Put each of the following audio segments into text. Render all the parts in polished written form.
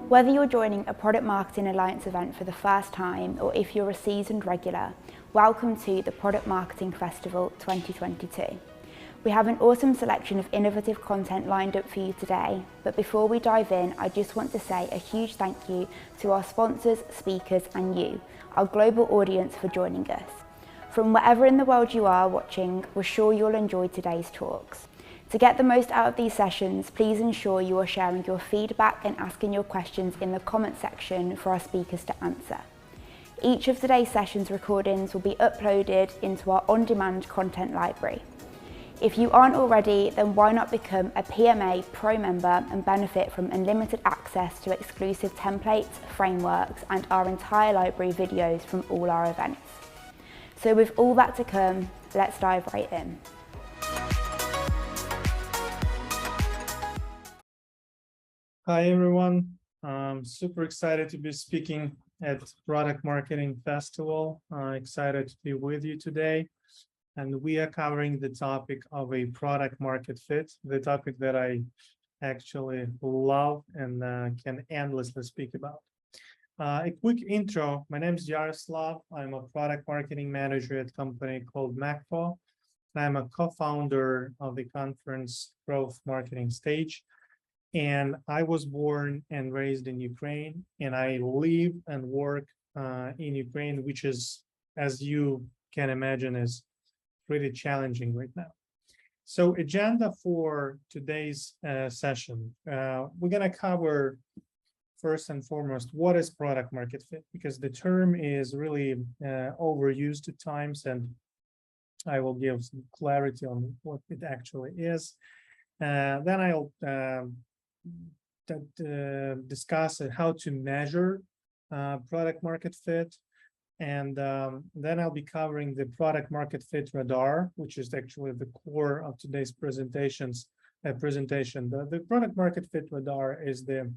Whether you're joining a Product Marketing Alliance event for the first time or if you're a seasoned regular, welcome to the Product Marketing Festival 2022. We have an awesome selection of innovative content lined up for you today, but before we dive in, I just want to say a huge thank you to our sponsors, speakers and you, our global audience, for joining us. From wherever in the world you are watching, we're sure you'll enjoy today's talks. To get the most out of these sessions, please ensure you are sharing your feedback and asking your questions in the comment section for our speakers to answer. Each of today's sessions recordings will be uploaded into our on-demand content library. If you aren't already, then why not become a PMA Pro member and benefit from unlimited access to exclusive templates, frameworks, and our entire library videos from all our events. So with all that to come, let's dive right in. Hi everyone, I'm super excited to be speaking at Product Marketing Festival. Excited to be with you today. And we are covering the topic of a product market fit, the topic that I actually love and can endlessly speak about. A quick intro, my name is Yaroslav. I'm a product marketing manager at a company called Macfo. I'm a co-founder of the conference Growth Marketing Stage. And I was born and raised in Ukraine, and I live and work in Ukraine, which is, as you can imagine, is pretty challenging right now. So agenda for today's session, we're going to cover first and foremost, what is product market fit? Because the term is really overused at times, and I will give some clarity on what it actually is. Then I'll discuss how to measure product market fit, and then I'll be covering the product market fit radar, which is actually the core of today's presentation. The product market fit radar is the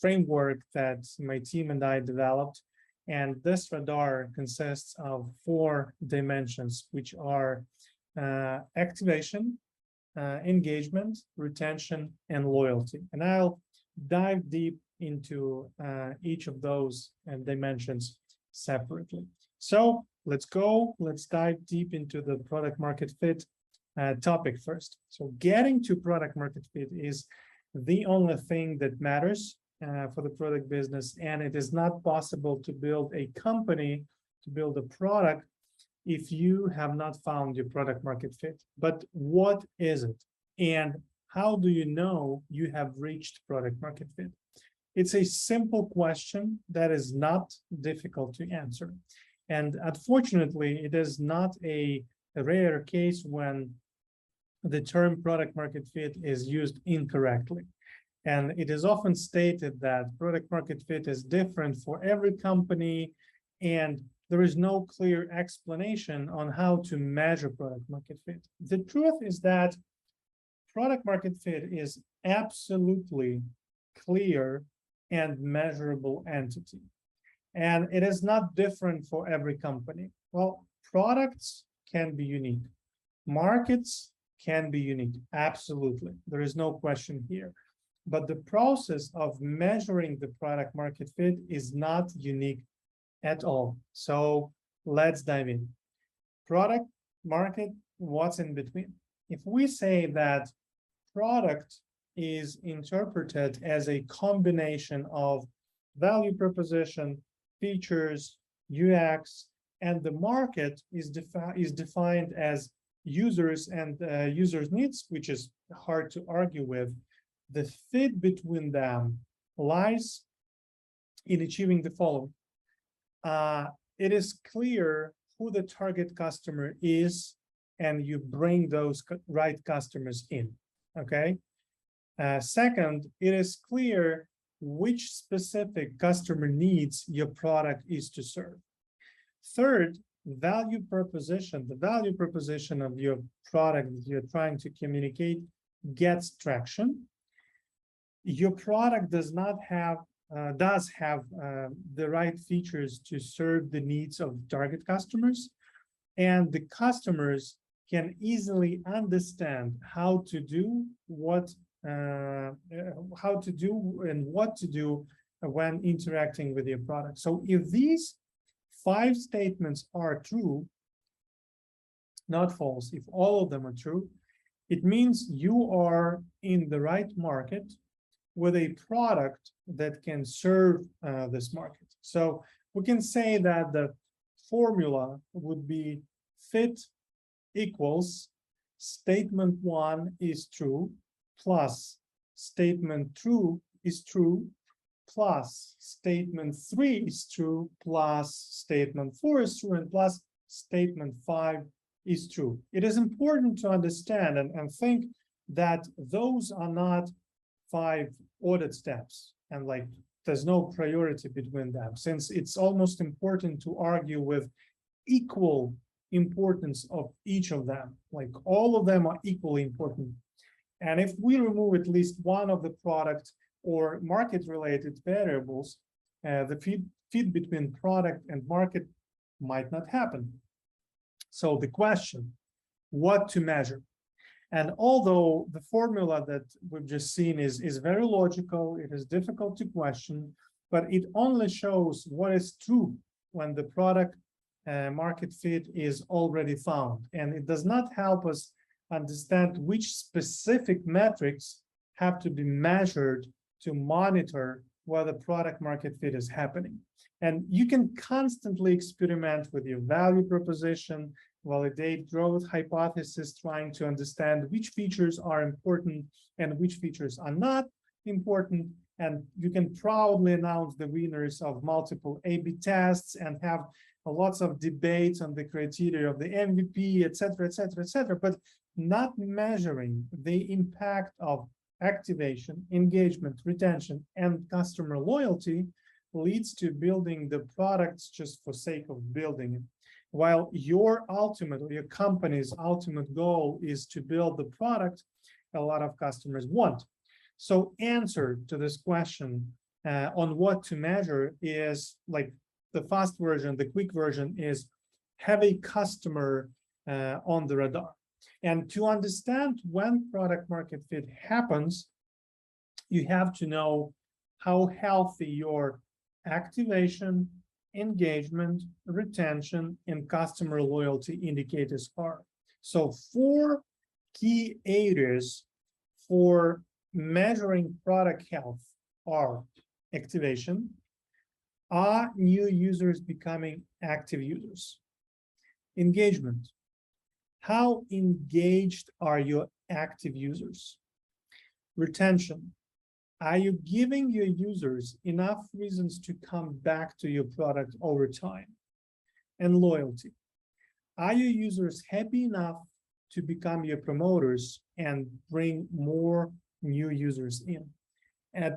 framework that my team and I developed, and this radar consists of 4 dimensions, which are activation, engagement, retention, and loyalty. And I'll dive deep into each of those dimensions separately. So let's dive deep into the product market fit topic first. So getting to product market fit is the only thing that matters for the product business, and it is not possible to build a company, to build a product, if you have not found your product market fit. But what is it? And how do you know you have reached product market fit? It's a simple question that is not difficult to answer. And unfortunately, it is not a rare case when the term product market fit is used incorrectly. And it is often stated that product market fit is different for every company, and there is no clear explanation on how to measure product market fit. The truth is that product market fit is absolutely clear and measurable entity. And it is not different for every company. Well, products can be unique. Markets can be unique. Absolutely. There is no question here. But the process of measuring the product market fit is not unique at all. So let's dive in. Product, market, what's in between? If we say that product is interpreted as a combination of value proposition, features, UX, and the market is defined as users and users' needs, which is hard to argue with, the fit between them lies in achieving the following. It is clear who the target customer is, and you bring those right customers in, okay? Second, it is clear which specific customer needs your product is to serve. Third, value proposition, the value proposition of your product that you're trying to communicate gets traction. Your product does have the right features to serve the needs of target customers, and the customers can easily understand how to do what how to do and what to do when interacting with your product. So if these 5 statements are true, not false, if all of them are true, it means you are in the right market with a product that can serve this market. So we can say that the formula would be fit equals statement 1 is true plus statement 2 is true plus statement 3 is true plus statement 4 is true and plus statement 5 is true. It is important to understand and think that those are not 5 audit steps, and like there's no priority between them, since it's almost important to argue with equal importance of each of them. Like all of them are equally important. And if we remove at least one of the product or market related variables, the fit between product and market might not happen. So the question, what to measure? And although the formula that we've just seen is very logical, it is difficult to question, but it only shows what is true when the product market fit is already found. And it does not help us understand which specific metrics have to be measured to monitor whether product market fit is happening. And you can constantly experiment with your value proposition, validate growth hypothesis, trying to understand which features are important and which features are not important. And you can proudly announce the winners of multiple A/B tests and have lots of debates on the criteria of the MVP, et cetera, et cetera, et cetera, but not measuring the impact of activation, engagement, retention, and customer loyalty leads to building the products just for sake of building it. While your ultimate, or your company's ultimate goal is to build the product a lot of customers want. So answer to this question on what to measure is like the fast version, the quick version is have a customer on the radar. And to understand when product market fit happens, you have to know how healthy your activation, engagement, retention, and customer loyalty indicators are. So 4 key areas for measuring product health are activation. Are new users becoming active users? Engagement. How engaged are your active users? Retention. Are you giving your users enough reasons to come back to your product over time? And loyalty. Are your users happy enough to become your promoters and bring more new users in? And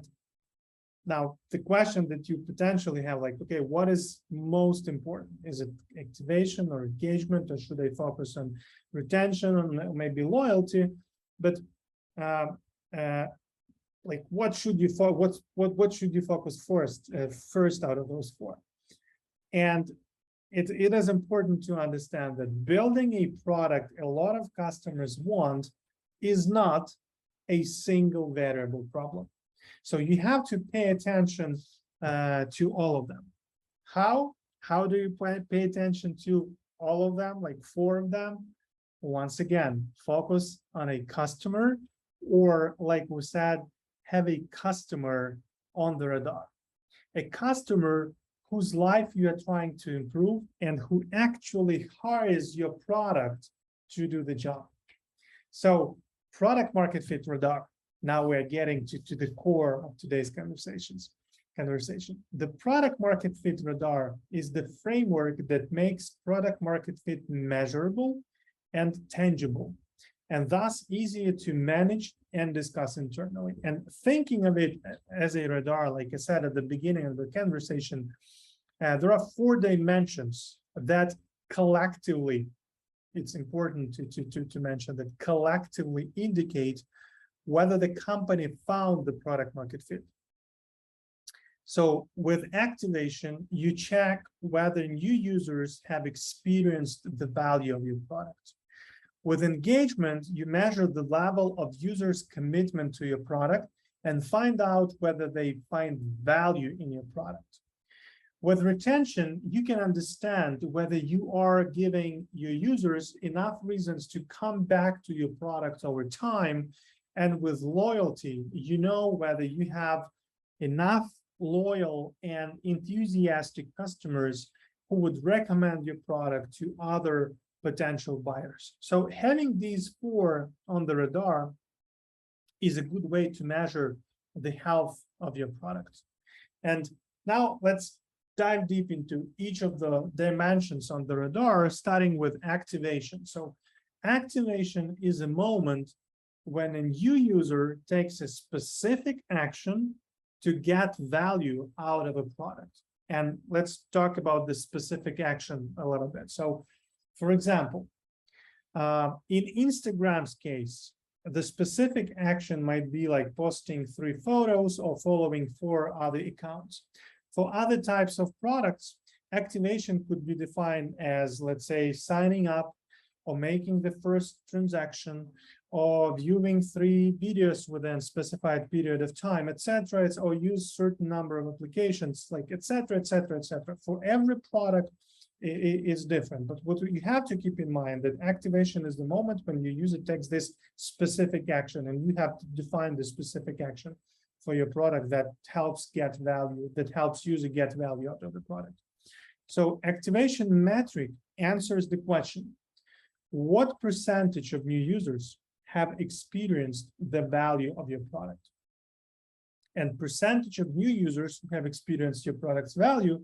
now the question that you potentially have, like, okay, what is most important? Is it activation or engagement, or should I focus on retention or maybe loyalty? But like, what should you what should you focus first out of those 4? And it is important to understand that building a product a lot of customers want is not a single variable problem. So you have to pay attention to all of them. How do you pay attention to all of them, like 4 of them? Once again, focus on a customer, or like we said, have a customer on the radar. A customer whose life you are trying to improve and who actually hires your product to do the job. So product market fit radar. Now we're getting to the core of today's conversation. The product market fit radar is the framework that makes product market fit measurable and tangible, and thus easier to manage and discuss internally. And thinking of it as a radar, like I said at the beginning of the conversation, there are 4 dimensions that collectively, it's important to mention that collectively indicate whether the company found the product market fit. So with activation, you check whether new users have experienced the value of your product. With engagement, you measure the level of users' commitment to your product and find out whether they find value in your product. With retention, you can understand whether you are giving your users enough reasons to come back to your product over time. And with loyalty, you know whether you have enough loyal and enthusiastic customers who would recommend your product to other potential buyers. So having these four on the radar is a good way to measure the health of your product. And now let's dive deep into each of the dimensions on the radar, starting with activation. So activation is a moment when a new user takes a specific action to get value out of a product. And let's talk about the specific action a little bit. So, for example, in Instagram's case, the specific action might be like posting 3 photos or following 4 other accounts. For other types of products, activation could be defined as, let's say, signing up or making the first transaction or viewing 3 videos within a specified period of time, etc., or use certain number of applications, like etc., etc., etc. For every product, it is different. But what you have to keep in mind that activation is the moment when your user takes this specific action, and you have to define the specific action for your product that helps get value, that helps user get value out of the product. So activation metric answers the question, what percentage of new users have experienced the value of your product? And percentage of new users who have experienced your product's value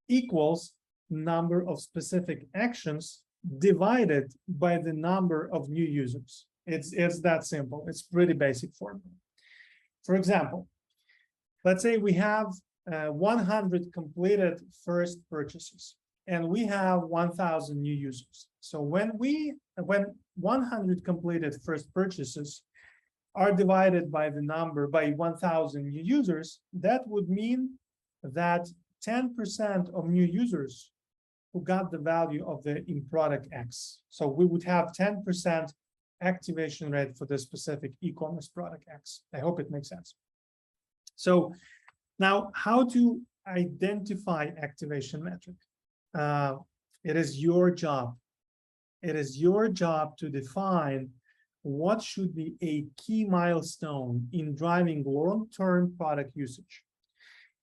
equals number of specific actions divided by the number of new users. It's that simple. It's pretty basic formula. For example, let's say we have 100 completed first purchases, and we have 1,000 new users. So when 100 completed first purchases are divided by the number by 1,000 new users, that would mean that 10% of new users who got the value of the in product X. So we would have 10% activation rate for the specific e-commerce product X. I hope it makes sense. So now, how to identify activation metric? It is your job. It is your job to define what should be a key milestone in driving long-term product usage.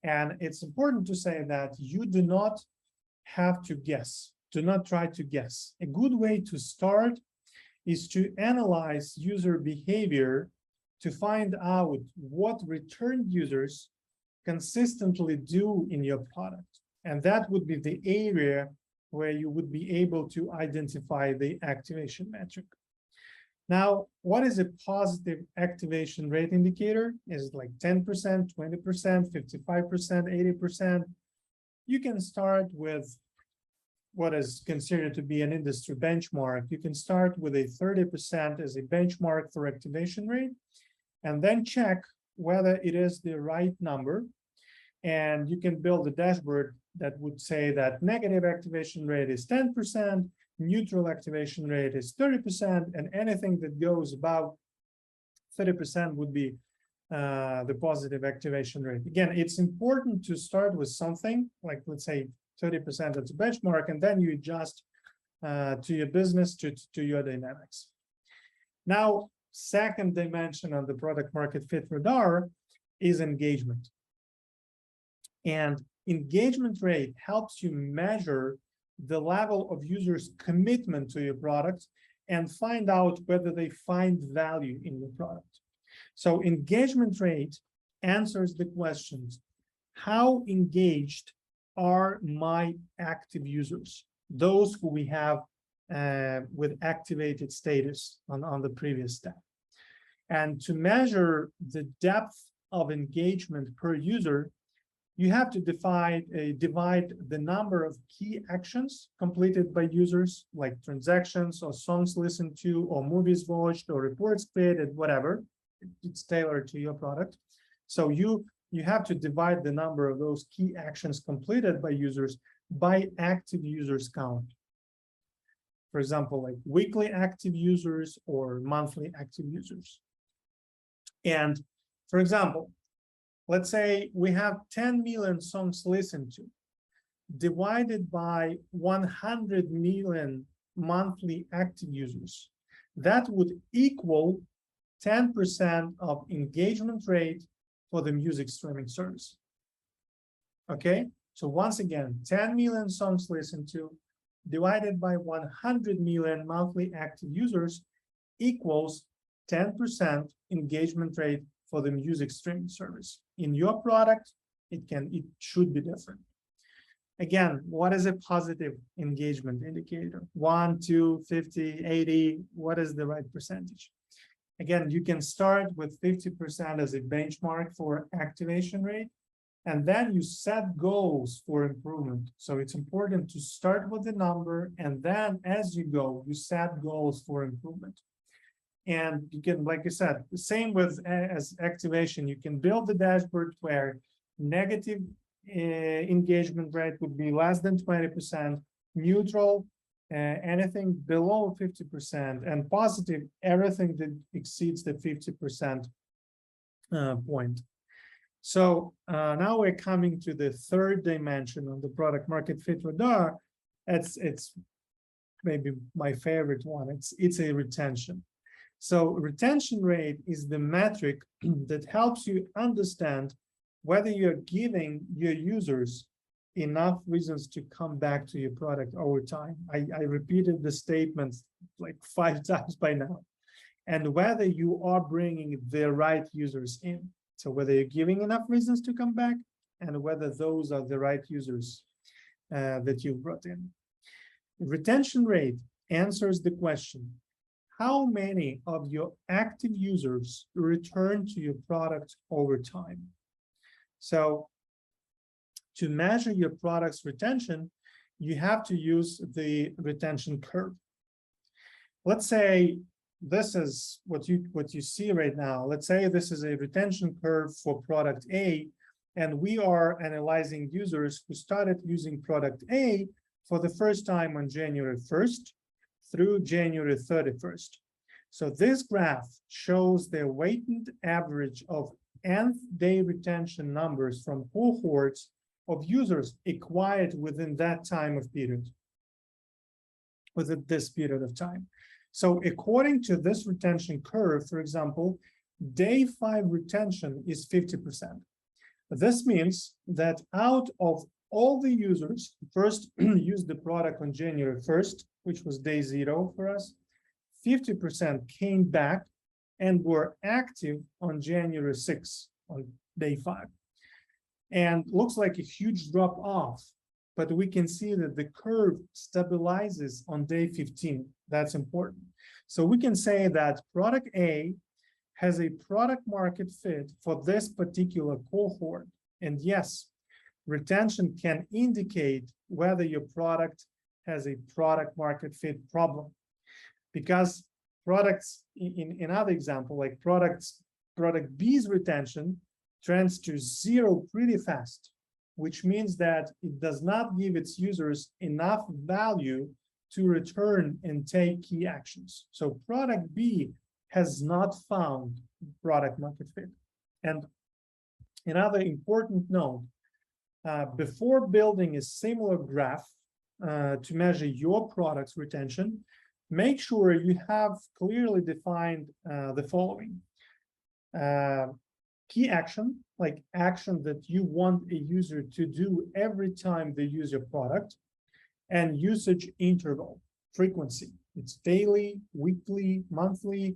And it's important to say that you do not have to guess. Do not try to guess. A good way to start is to analyze user behavior to find out what returned users consistently do in your product. And that would be the area where you would be able to identify the activation metric. Now, what is a positive activation rate indicator? Is it like 10%, 20%, 55%, 80%? You can start with what is considered to be an industry benchmark. You can start with a 30% as a benchmark for activation rate, and then check whether it is the right number. And you can build a dashboard that would say that negative activation rate is 10%, neutral activation rate is 30%, and anything that goes above 30% would be the positive activation rate. Again, it's important to start with something like, let's say, 30% as a benchmark, and then you adjust to your business, to your dynamics. Now, second dimension on the product market fit radar is engagement. And engagement rate helps you measure the level of users' commitment to your product and find out whether they find value in your product. So engagement rate answers the questions, how engaged are my active users, those who we have with activated status on the previous step. And to measure the depth of engagement per user, you have to divide the number of key actions completed by users, like transactions or songs listened to or movies watched or reports created, whatever. It's tailored to your product. So you have to divide the number of those key actions completed by users by active users count. For example, like weekly active users or monthly active users. And for example, let's say we have 10 million songs listened to, divided by 100 million monthly active users. That would equal 10% of engagement rate for the music streaming service. Okay, so once again, 10 million songs listened to divided by 100 million monthly active users equals 10% engagement rate for the music streaming service. In your product, it should be different. Again, what is a positive engagement indicator? 1, 2, 50, 80, what is the right percentage? Again, you can start with 50% as a benchmark for activation rate, and then you set goals for improvement. So it's important to start with the number, and then as you go, you set goals for improvement. And you can, like I said, the same with as activation, you can build the dashboard where negative engagement rate would be less than 20%, neutral, anything below 50%, and positive, everything that exceeds the 50% point. So now we're coming to the third dimension of the product market fit radar. It's maybe my favorite one. It's a retention. So retention rate is the metric that helps you understand whether you're giving your users enough reasons to come back to your product over time. I repeated the statements like 5 times by now. And whether you are bringing the right users in. So whether you're giving enough reasons to come back and whether those are the right users that you've brought in. Retention rate answers the question, how many of your active users return to your product over time? So to measure your product's retention, you have to use the retention curve. Let's say this is what you see right now. Let's say this is a retention curve for product A, and we are analyzing users who started using product A for the first time on January 1st through January 31st. So this graph shows the weighted average of nth day retention numbers from cohorts of users acquired within that time of period, within this period of time. So according to this retention curve, for example, day 5 retention is 50%. This means that out of all the users who first used the product on January 1st, which was day 0 for us, 50% came back and were active on January 6th, on day 5. And looks like a huge drop off, but we can see that the curve stabilizes on day 15. That's important. So we can say that product A has a product market fit for this particular cohort. And yes, retention can indicate whether your product has a product market fit problem. Because products, in another example, like product B's retention trends to 0 pretty fast, which means that it does not give its users enough value to return and take key actions. So product B has not found product market fit. And another important note, before building a similar graph to measure your product's retention, make sure you have clearly defined the following. Key action, like action that you want a user to do every time they use your product, and usage interval, frequency. It's daily, weekly, monthly,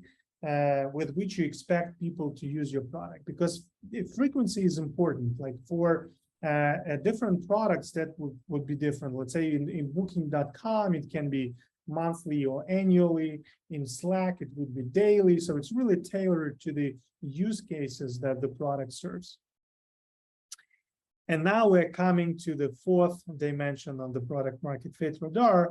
with which you expect people to use your product. Because frequency is important, like for different products that would be different. Let's say in Booking.com, it can be monthly or annually. In Slack, it would be daily. So it's really tailored to the use cases that the product serves. And now we're coming to the fourth dimension of the product market fit radar,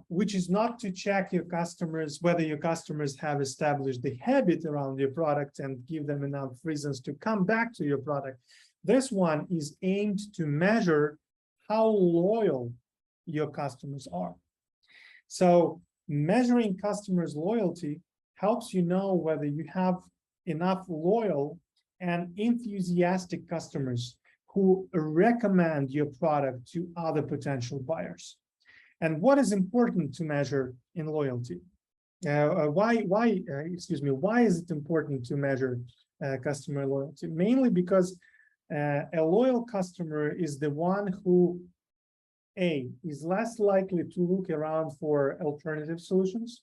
which is not to check your customers, whether your customers have established the habit around your product and give them enough reasons to come back to your product. This one is aimed to measure how loyal your customers are. So measuring customers' loyalty helps you know whether you have enough loyal and enthusiastic customers who recommend your product to other potential buyers. And what is important to measure in loyalty? Why is it important to measure customer loyalty? Mainly because a loyal customer is the one who, A, is less likely to look around for alternative solutions,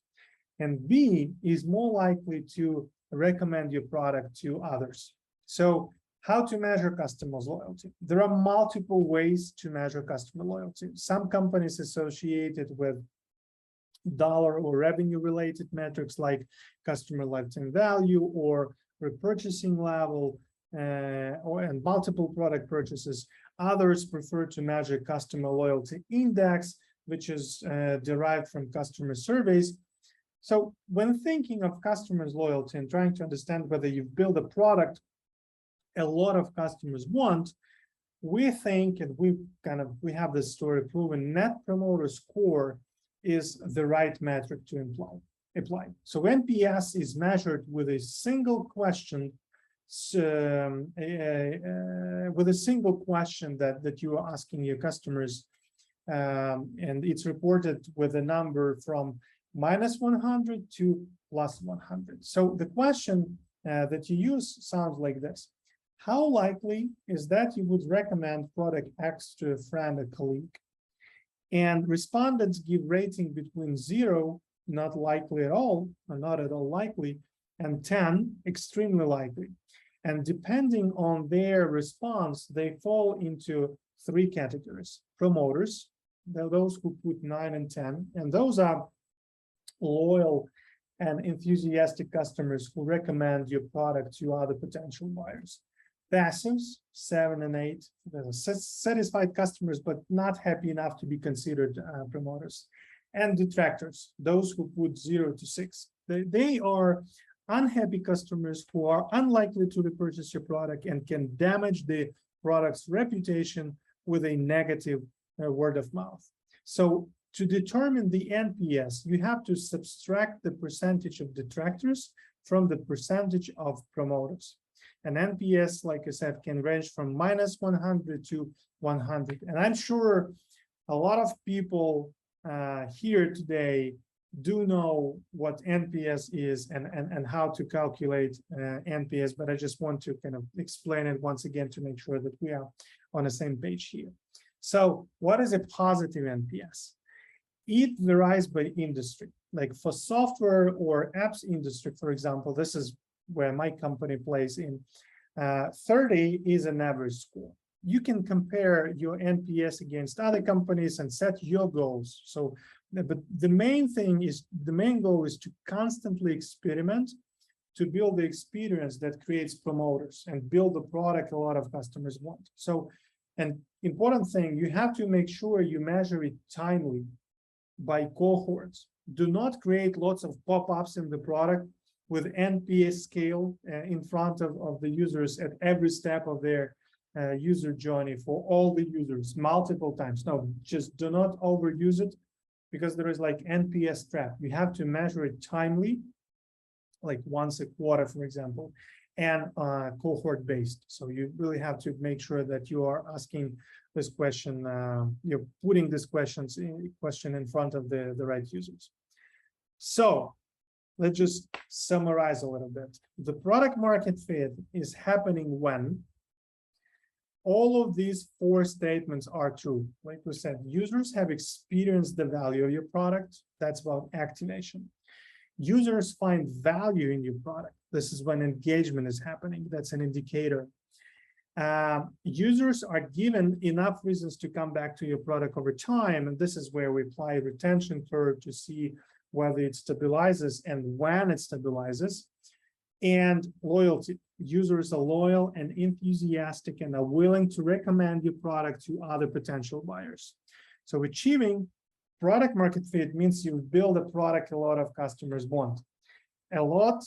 and B, is more likely to recommend your product to others. So how to measure customers' loyalty? There are multiple ways to measure customer loyalty. Some companies associate it with dollar or revenue related metrics like customer lifetime value or repurchasing level and multiple product purchases. Others prefer to measure customer loyalty index, which is derived from customer surveys. So when thinking of customers' loyalty and trying to understand whether you've built a product a lot of customers want, we think, and we have this story proven, Net Promoter Score is the right metric to apply. So NPS is measured with a single question, that you are asking your customers, and it's reported with a number from -100 to +100. So the question that you use sounds like this: how likely is that you would recommend product X to a friend or colleague? And respondents give rating between 0, not likely at all, or not at all likely, and 10, extremely likely. And depending on their response, they fall into 3 categories. Promoters, those who put 9 and 10, and those are loyal and enthusiastic customers who recommend your product to other potential buyers. Passives, 7 and 8, satisfied customers, but not happy enough to be considered promoters. And detractors, those who put 0 to 6. They are unhappy customers who are unlikely to repurchase your product and can damage the product's reputation with a negative word of mouth. So to determine the NPS, you have to subtract the percentage of detractors from the percentage of promoters. And NPS, like I said, can range from -100 to 100. And I'm sure a lot of people here today do know what NPS is and how to calculate NPS, but I just want to kind of explain it once again to make sure that we are on the same page here. So what is a positive NPS? It varies by industry. Like for software or apps industry, for example, this is where my company plays in, 30 is an average score. You can compare your NPS against other companies and set your goals. So, but the main goal is to constantly experiment to build the experience that creates promoters and build the product a lot of customers want. So, an important thing, you have to make sure you measure it timely by cohorts. Do not create lots of pop-ups in the product with NPS scale in front of the users at every step of their user journey for all the users multiple times. No, just do not overuse it, because there is like NPS trap. You have to measure it timely, like once a quarter, for example, and cohort based. So you really have to make sure that you are asking this question, you're putting this question in front of the right users. So let's just summarize a little bit. The product market fit is happening when all of these 4 statements are true. Like we said, users have experienced the value of your product. That's about activation. Users find value in your product. This is when engagement is happening. That's an indicator. Users are given enough reasons to come back to your product over time. And this is where we apply a retention curve to see whether it stabilizes and when it stabilizes. And loyalty. Users are loyal and enthusiastic and are willing to recommend your product to other potential buyers. So achieving product market fit means you build a product a lot of customers want. A lot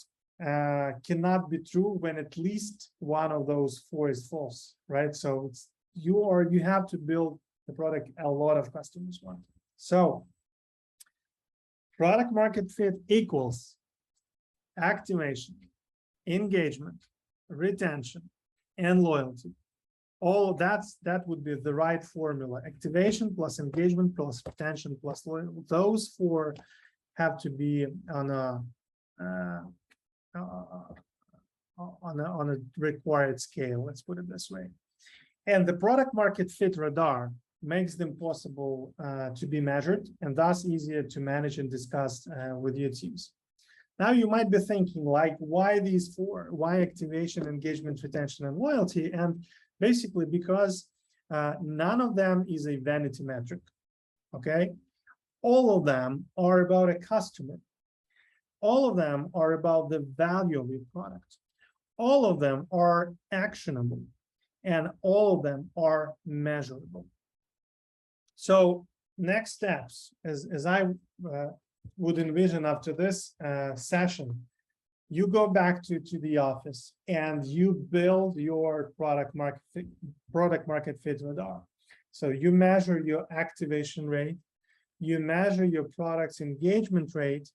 cannot be true when at least one of those 4 is false, right? So you have to build the product a lot of customers want. So Product market fit equals activation, engagement, retention, and loyalty. All that would be the right formula. Activation plus engagement plus retention plus loyalty. Those four have to be on a required scale. Let's put it this way. And the product market fit radar makes them possible to be measured and thus easier to manage and discuss with your teams. Now you might be thinking, like, why these four? Why activation, engagement, retention, and loyalty? And basically because none of them is a vanity metric, okay? All of them are about a customer. All of them are about the value of your product. All of them are actionable, and all of them are measurable. So next steps, as I would envision after this session, you go back to the office and you build your product market fit radar. So you measure your activation rate, you measure your product's engagement rate,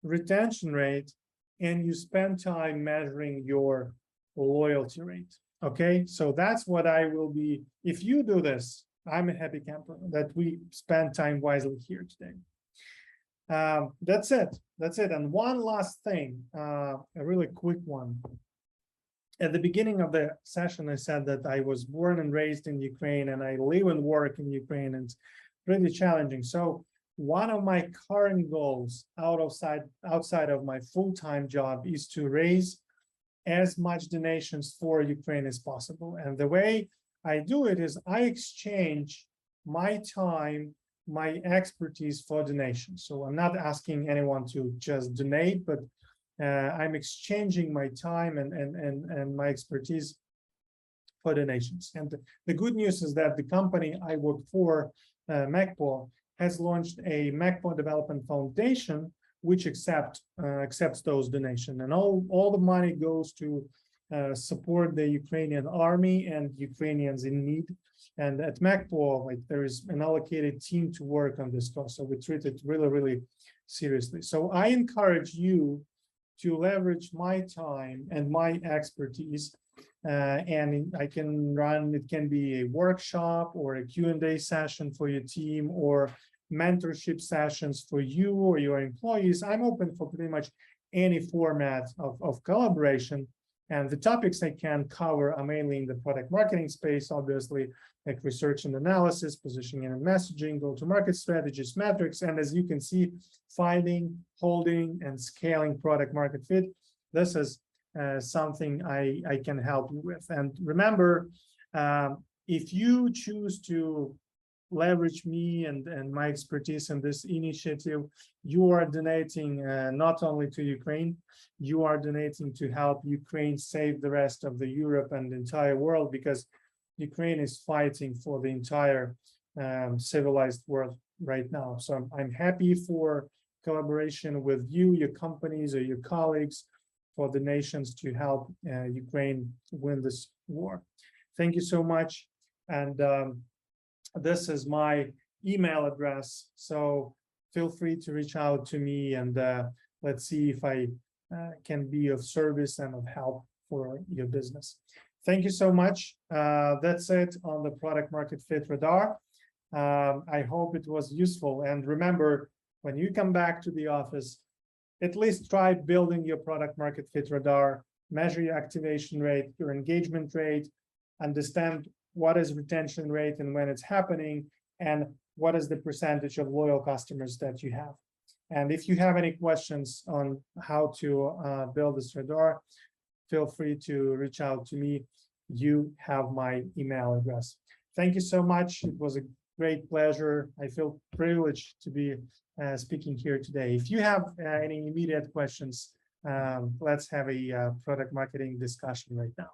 retention rate, and you spend time measuring your loyalty rate. Okay, so that's what I will be. If you do this, I'm a happy camper that we spend time wisely here today. That's it. And one last thing, a really quick one. At the beginning of the session, I said that I was born and raised in Ukraine and I live and work in Ukraine, and it's pretty challenging. So one of my current goals outside of my full-time job is to raise as much donations for Ukraine as possible. And the way I do it is I exchange my time, my expertise for donations. So I'm not asking anyone to just donate, but I'm exchanging my time and my expertise for donations. And the good news is that the company I work for, MECPO, has launched a MECPO Development Foundation, which accepts those donations. And all the money goes to support the Ukrainian army and Ukrainians in need. And at MECPO, like, there is an allocated team to work on this stuff. So we treat it really, really seriously. So I encourage you to leverage my time and my expertise. And I can run, it can be a workshop or a Q&A session for your team, or mentorship sessions for you or your employees. I'm open for pretty much any format of collaboration. And the topics I can cover are mainly in the product marketing space, obviously, like research and analysis, positioning and messaging, go-to-market strategies, metrics, and as you can see, finding, holding, and scaling product market fit. This is something I can help you with. And remember, if you choose to leverage me and my expertise in this initiative, you are donating not only to Ukraine, you are donating to help Ukraine save the rest of the Europe and the entire world, because Ukraine is fighting for the entire civilized world right now. So I'm happy for collaboration with you, your companies, or your colleagues, for the nations to help Ukraine win this war. Thank you so much. And this is my email address, so feel free to reach out to me, and let's see if I can be of service and of help for your business. Thank you so much. That's it on the product market fit radar. I hope it was useful. And remember, when you come back to the office, at least try building your product market fit radar, measure your activation rate, your engagement rate, understand what is retention rate and when it's happening, and what is the percentage of loyal customers that you have. And if you have any questions on how to build this radar, feel free to reach out to me. You have my email address. Thank you so much. It was a great pleasure. I feel privileged to be speaking here today. If you have any immediate questions, let's have a product marketing discussion right now.